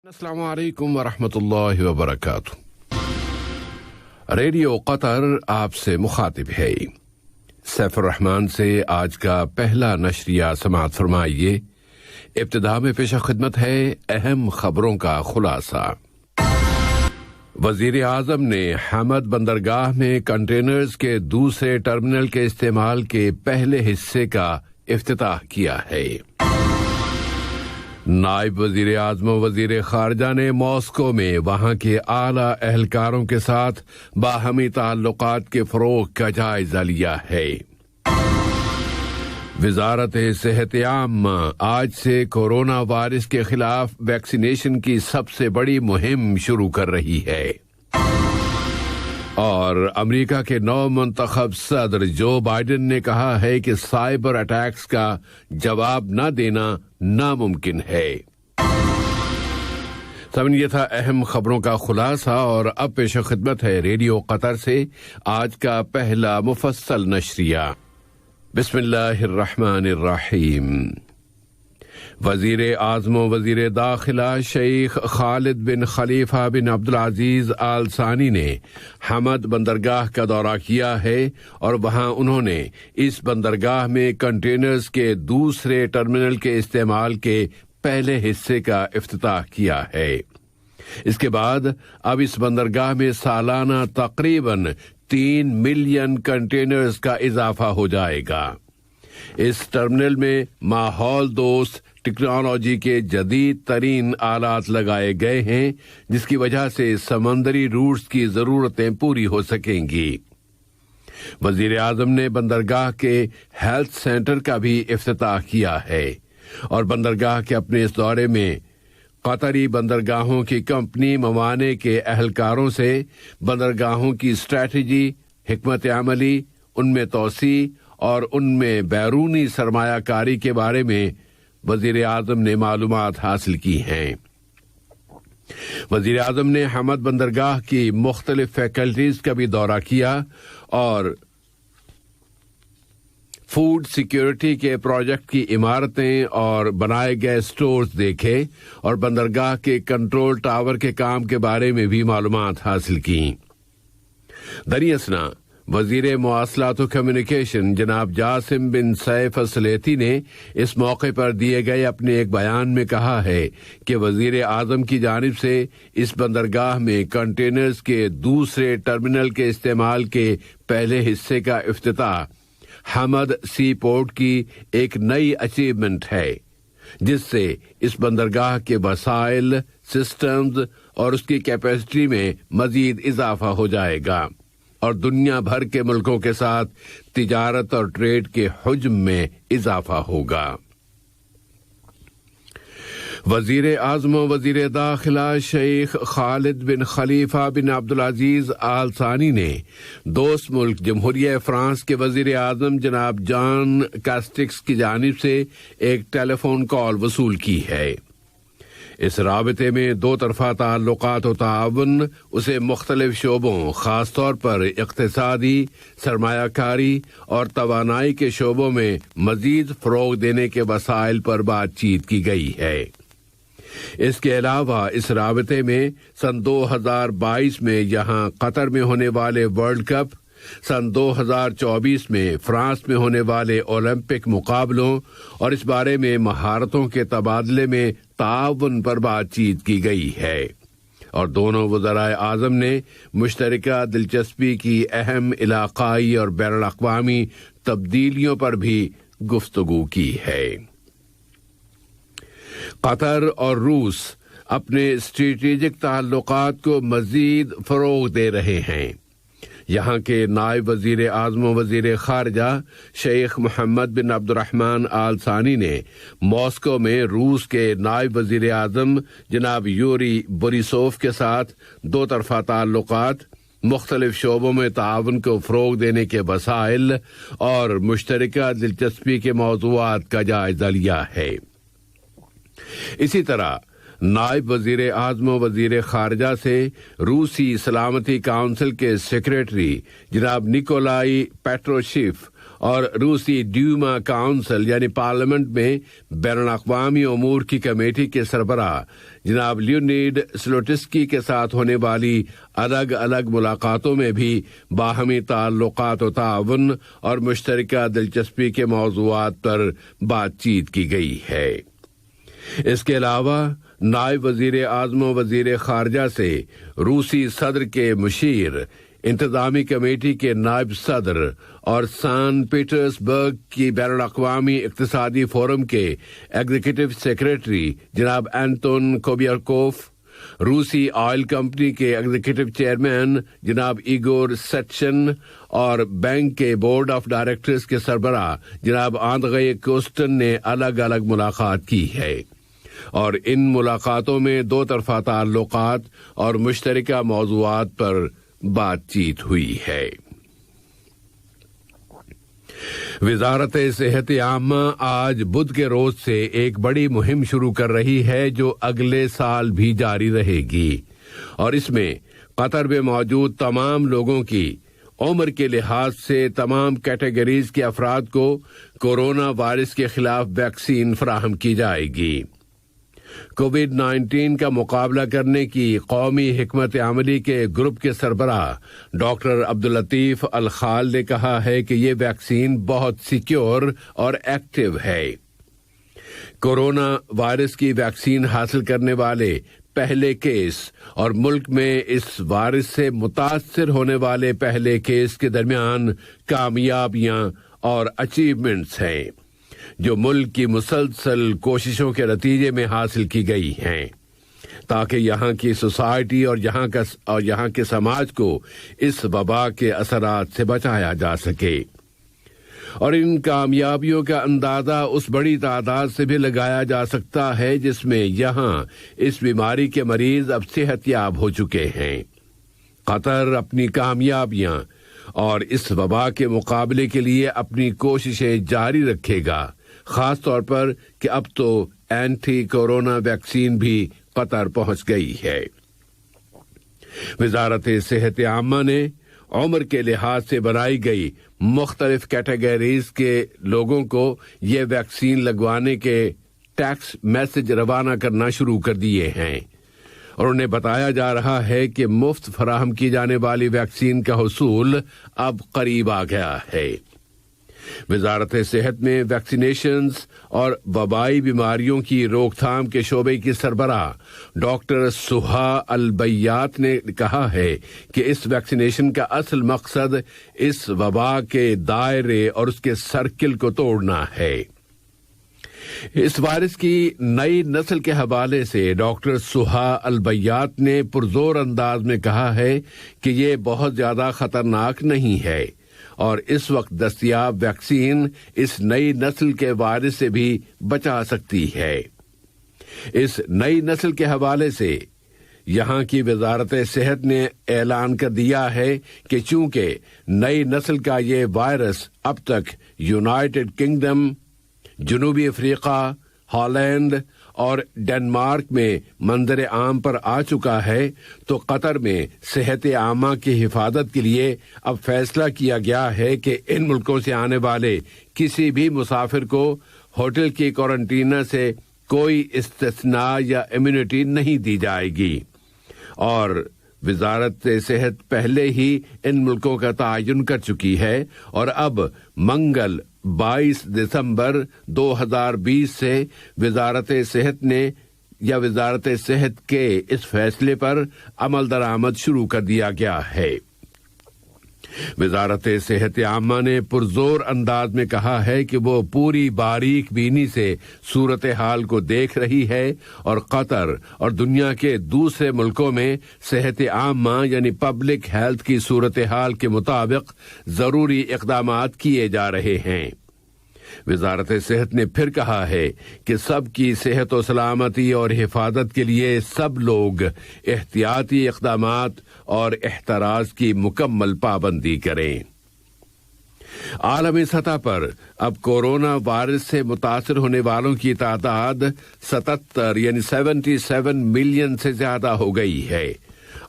السلام علیکم ورحمۃ اللہ وبرکاتہ۔ ریڈیو قطر آپ سے مخاطب ہے۔ سیف الرحمان سے آج کا پہلا نشریہ سماعت فرمائیے۔ ابتدا میں پیش خدمت ہے اہم خبروں کا خلاصہ۔ وزیر اعظم نے حمد بندرگاہ میں کنٹینرز کے دوسرے ٹرمینل کے استعمال کے پہلے حصے کا افتتاح کیا ہے۔ نائب وزیر اعظم و وزیر خارجہ نے ماسکو میں وہاں کے اعلیٰ اہلکاروں کے ساتھ باہمی تعلقات کے فروغ کا جائزہ لیا ہے۔ وزارت صحت عامہ آج سے کورونا وائرس کے خلاف ویکسینیشن کی سب سے بڑی مہم شروع کر رہی ہے۔ اور امریکہ کے نو منتخب صدر جو بائیڈن نے کہا ہے کہ سائبر اٹیکس کا جواب نہ دینا ناممکن ہے۔ سامعین، یہ تھا اہم خبروں کا خلاصہ، اور اب پیش خدمت ہے ریڈیو قطر سے آج کا پہلا مفصل نشریہ۔ بسم اللہ الرحمن الرحیم۔ وزیر اعظم و وزیر داخلہ شیخ خالد بن خلیفہ بن عبدالعزیز آل ثانی نے حمد بندرگاہ کا دورہ کیا ہے، اور وہاں انہوں نے اس بندرگاہ میں کنٹینرز کے دوسرے ٹرمینل کے استعمال کے پہلے حصے کا افتتاح کیا ہے۔ اس کے بعد اب اس بندرگاہ میں سالانہ تقریباً 3 ملین کنٹینرز کا اضافہ ہو جائے گا۔ اس ٹرمینل میں ماحول دوست ٹیکنالوجی کے جدید ترین آلات لگائے گئے ہیں، جس کی وجہ سے سمندری روٹس کی ضرورتیں پوری ہو سکیں گی۔ وزیر اعظم نے بندرگاہ کے ہیلتھ سینٹر کا بھی افتتاح کیا ہے، اور بندرگاہ کے اپنے اس دورے میں قطری بندرگاہوں کی کمپنی ممالک کے اہلکاروں سے بندرگاہوں کی اسٹریٹجی، حکمت عملی، ان میں توسیع اور ان میں بیرونی سرمایہ کاری کے بارے میں وزیر اعظم نے معلومات حاصل کی ہیں۔ وزیر اعظم نے حمد بندرگاہ کی مختلف فیکلٹیز کا بھی دورہ کیا، اور فوڈ سیکیورٹی کے پروجیکٹ کی عمارتیں اور بنائے گئے سٹورز دیکھے، اور بندرگاہ کے کنٹرول ٹاور کے کام کے بارے میں بھی معلومات حاصل کی۔ دریاسنا وزیر مواصلات و کمیونیکیشن جناب جاسم بن سیف السلیتی نے اس موقع پر دیے گئے اپنے ایک بیان میں کہا ہے کہ وزیر اعظم کی جانب سے اس بندرگاہ میں کنٹینرز کے دوسرے ٹرمینل کے استعمال کے پہلے حصے کا افتتاح حمد سی پورٹ کی ایک نئی اچیومنٹ ہے، جس سے اس بندرگاہ کے وسائل، سسٹمز اور اس کی کیپیسٹی میں مزید اضافہ ہو جائے گا، اور دنیا بھر کے ملکوں کے ساتھ تجارت اور ٹریڈ کے حجم میں اضافہ ہوگا۔ وزیر اعظم و وزیر داخلہ شیخ خالد بن خلیفہ بن عبدالعزیز آل ثانی نے دوست ملک جمہوریہ فرانس کے وزیر اعظم جناب جان کاسٹکس کی جانب سے ایک ٹیلی فون کال وصول کی ہے۔ اس رابطے میں دو طرفہ تعلقات و تعاون اسے مختلف شعبوں، خاص طور پر اقتصادی، سرمایہ کاری اور توانائی کے شعبوں میں مزید فروغ دینے کے وسائل پر بات چیت کی گئی ہے۔ اس کے علاوہ اس رابطے میں سن 2022 میں یہاں قطر میں ہونے والے ورلڈ کپ، سن 2024 میں فرانس میں ہونے والے اولمپک مقابلوں اور اس بارے میں مہارتوں کے تبادلے میں تعاون پر بات چیت کی گئی ہے، اور دونوں وزرائے اعظم نے مشترکہ دلچسپی کی اہم علاقائی اور بین الاقوامی تبدیلیوں پر بھی گفتگو کی ہے۔ قطر اور روس اپنے اسٹریٹجک تعلقات کو مزید فروغ دے رہے ہیں۔ یہاں کے نائب وزیر اعظم و وزیر خارجہ شیخ محمد بن عبد الرحمن آل ثانی نے ماسکو میں روس کے نائب وزیر اعظم جناب یوری بوریسوف کے ساتھ دو طرفہ تعلقات، مختلف شعبوں میں تعاون کو فروغ دینے کے وسائل اور مشترکہ دلچسپی کے موضوعات کا جائزہ لیا ہے۔ اسی طرح نائب وزیر اعظم و وزیر خارجہ سے روسی سلامتی کونسل کے سیکریٹری جناب نیکولائی پیٹروشیف اور روسی ڈیوما کاؤنسل یعنی پارلیمنٹ میں بین الاقوامی امور کی کمیٹی کے سربراہ جناب لیونیڈ سلوٹسکی کے ساتھ ہونے والی الگ الگ ملاقاتوں میں بھی باہمی تعلقات و تعاون اور مشترکہ دلچسپی کے موضوعات پر بات چیت کی گئی ہے۔ اس کے علاوہ نائب وزیر اعظم و وزیر خارجہ سے روسی صدر کے مشیر، انتظامی کمیٹی کے نائب صدر اور سان پیٹرز برگ کی بین الاقوامی اقتصادی فورم کے ایگزیکٹو سیکریٹری جناب انٹون کوبیارکوف، روسی آئل کمپنی کے ایگزیکٹو چیئرمین جناب ایگور سیٹشن اور بینک کے بورڈ آف ڈائریکٹرز کے سربراہ جناب آندرے کوسٹن نے الگ الگ ملاقات کی ہے، اور ان ملاقاتوں میں دو طرفہ تعلقات اور مشترکہ موضوعات پر بات چیت ہوئی ہے۔ وزارت صحت عامہ آج بدھ کے روز سے ایک بڑی مہم شروع کر رہی ہے جو اگلے سال بھی جاری رہے گی، اور اس میں قطر میں موجود تمام لوگوں کی عمر کے لحاظ سے تمام کیٹیگریز کے افراد کو کورونا وائرس کے خلاف ویکسین فراہم کی جائے گی۔ کووڈ-19 کا مقابلہ کرنے کی قومی حکمت عملی کے گروپ کے سربراہ ڈاکٹر عبداللطیف الخال نے کہا ہے کہ یہ ویکسین بہت سیکیور اور ایکٹیو ہے۔ کورونا وائرس کی ویکسین حاصل کرنے والے پہلے کیس اور ملک میں اس وائرس سے متاثر ہونے والے پہلے کیس کے درمیان کامیابیاں اور اچیومنٹس ہیں جو ملک کی مسلسل کوششوں کے نتیجے میں حاصل کی گئی ہیں، تاکہ یہاں کی سوسائٹی اور یہاں کے سماج کو اس وبا کے اثرات سے بچایا جا سکے۔ اور ان کامیابیوں کا اندازہ اس بڑی تعداد سے بھی لگایا جا سکتا ہے جس میں یہاں اس بیماری کے مریض اب صحت یاب ہو چکے ہیں۔ قطر اپنی کامیابیاں اور اس وبا کے مقابلے کے لیے اپنی کوششیں جاری رکھے گا، خاص طور پر کہ اب تو اینٹی کورونا ویکسین بھی قطر پہنچ گئی ہے۔ وزارت صحت عامہ نے عمر کے لحاظ سے بنائی گئی مختلف کیٹیگریز کے لوگوں کو یہ ویکسین لگوانے کے ٹیکسٹ میسج روانہ کرنا شروع کر دیے ہیں، اور انہیں بتایا جا رہا ہے کہ مفت فراہم کی جانے والی ویکسین کا حصول اب قریب آ گیا ہے۔ وزارت صحت میں ویکسینیشنز اور وبائی بیماریوں کی روک تھام کے شعبے کی سربراہ ڈاکٹر سہا البیات نے کہا ہے کہ اس ویکسینیشن کا اصل مقصد اس وبا کے دائرے اور اس کے سرکل کو توڑنا ہے۔ اس وائرس کی نئی نسل کے حوالے سے ڈاکٹر سہا البیات نے پرزور انداز میں کہا ہے کہ یہ بہت زیادہ خطرناک نہیں ہے، اور اس وقت دستیاب ویکسین اس نئی نسل کے وائرس سے بھی بچا سکتی ہے۔ اس نئی نسل کے حوالے سے یہاں کی وزارت صحت نے اعلان کر دیا ہے کہ چونکہ نئی نسل کا یہ وائرس اب تک یونائٹڈ کنگڈم، جنوبی افریقہ، ہالینڈ اور ڈنمارک میں منظر عام پر آ چکا ہے، تو قطر میں صحت عامہ کی حفاظت کے لیے اب فیصلہ کیا گیا ہے کہ ان ملکوں سے آنے والے کسی بھی مسافر کو ہوٹل کی کوارنٹینا سے کوئی استثناء یا امیونٹی نہیں دی جائے گی، اور وزارت صحت پہلے ہی ان ملکوں کا تعین کر چکی ہے، اور اب منگل 22 دسمبر 2020 سے وزارت صحت کے اس فیصلے پر عمل درآمد شروع کر دیا گیا ہے۔ وزارت صحت عامہ نے پرزور انداز میں کہا ہے کہ وہ پوری باریک بینی سے صورتحال کو دیکھ رہی ہے، اور قطر اور دنیا کے دوسرے ملکوں میں صحت عامہ یعنی پبلک ہیلتھ کی صورتحال کے مطابق ضروری اقدامات کیے جا رہے ہیں۔ وزارت صحت نے پھر کہا ہے کہ سب کی صحت و سلامتی اور حفاظت کے لیے سب لوگ احتیاطی اقدامات اور احتراز کی مکمل پابندی کریں۔ عالمی سطح پر اب کورونا وائرس سے متاثر ہونے والوں کی تعداد 77 ملین سے زیادہ ہو گئی ہے،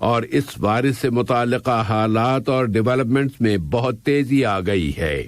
اور اس وائرس سے متعلقہ حالات اور ڈیولپمنٹس میں بہت تیزی آ گئی ہے۔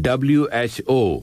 WHO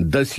10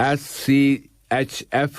SCHF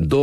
2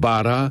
12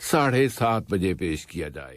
7:30 بجے پیش کیا جائے گا۔